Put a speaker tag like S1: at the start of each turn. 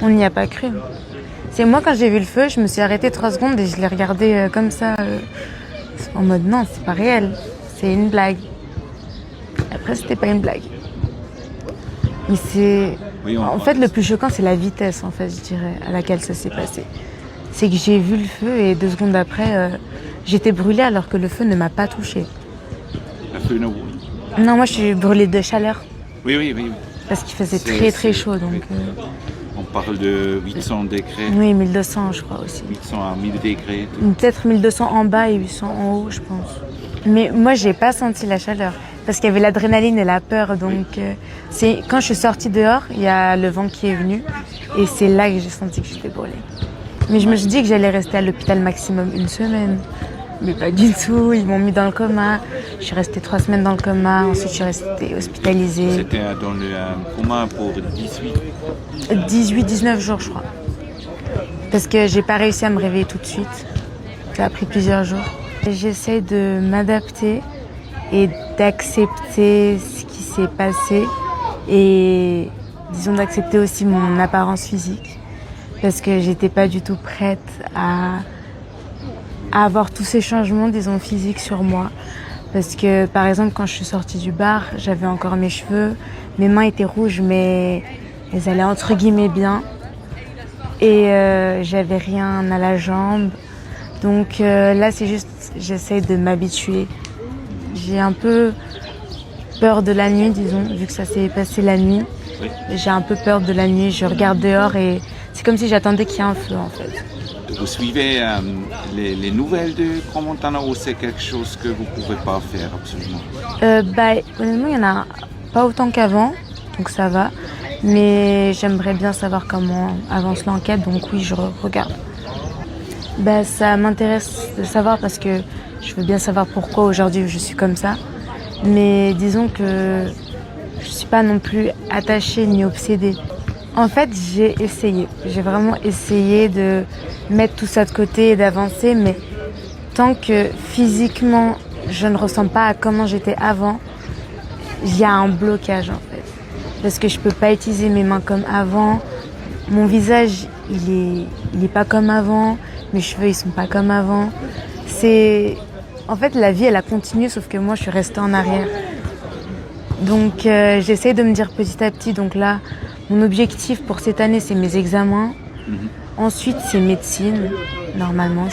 S1: On n'y a pas cru. C'est moi, quand j'ai vu le feu, je me suis arrêtée 3 secondes et je l'ai regardé comme ça, en mode non, c'est pas réel, c'est une blague. Après, c'était pas une blague. Mais c'est...
S2: Oui,
S1: En fait, le plus choquant, c'est la vitesse, en fait, je dirais, à laquelle ça s'est passé. C'est que j'ai vu le feu et 2 secondes après, j'étais brûlée alors que le feu ne m'a pas touchée.
S2: Le feu, non.
S1: Non, moi, je suis brûlée de chaleur
S2: Oui.
S1: parce qu'il faisait très chaud, donc...
S2: On parle de 800 degrés.
S1: Oui, 1200, je crois aussi.
S2: 800 à 1000 degrés. Tout.
S1: Peut-être 1200 en bas et 800 en haut, je pense. Mais moi, j'ai pas senti la chaleur parce qu'il y avait l'adrénaline et la peur. Donc, c'est quand je suis sortie dehors, il y a le vent qui est venu et c'est là que j'ai senti que j'étais brûlée. Mais je me suis dit que j'allais rester à l'hôpital maximum 1 semaine. Mais pas du tout, ils m'ont mis dans le coma. Je suis restée 3 semaines dans le coma, ensuite je suis restée hospitalisée.
S2: C'était dans le coma pour
S1: 18-19 jours, je crois. Parce que j'ai pas réussi à me réveiller tout de suite. Ça a pris plusieurs jours. J'essaie de m'adapter et d'accepter ce qui s'est passé et disons d'accepter aussi mon apparence physique parce que j'étais pas du tout prête à avoir tous ces changements, disons, physiques sur moi. Parce que, par exemple, quand je suis sortie du bar, j'avais encore mes cheveux, mes mains étaient rouges, mais elles allaient entre guillemets bien. Et j'avais rien à la jambe. Donc là, c'est juste, j'essaie de m'habituer. J'ai un peu peur de la nuit, disons, vu que ça s'est passé la nuit.
S2: Oui.
S1: J'ai un peu peur de la nuit, je regarde dehors et c'est comme si j'attendais qu'il y ait un feu, en fait.
S2: Vous suivez les nouvelles de Crans-Montana ou c'est quelque chose que vous ne pouvez pas faire absolument?
S1: Honnêtement, il n'y en a pas autant qu'avant, donc ça va. Mais j'aimerais bien savoir comment avance l'enquête, donc oui, je regarde. Ça m'intéresse de savoir parce que je veux bien savoir pourquoi aujourd'hui je suis comme ça. Mais disons que je ne suis pas non plus attachée ni obsédée. En fait, j'ai vraiment essayé de mettre tout ça de côté et d'avancer, mais tant que physiquement je ne ressens pas à comment j'étais avant, il y a un blocage en fait. Parce que je peux pas utiliser mes mains comme avant, mon visage il est pas comme avant, mes cheveux ils sont pas comme avant. En fait, la vie elle a continué sauf que moi je suis restée en arrière. Donc j'essaie de me dire petit à petit, donc là mon objectif pour cette année c'est mes examens. Ensuite c'est médecine, normalement.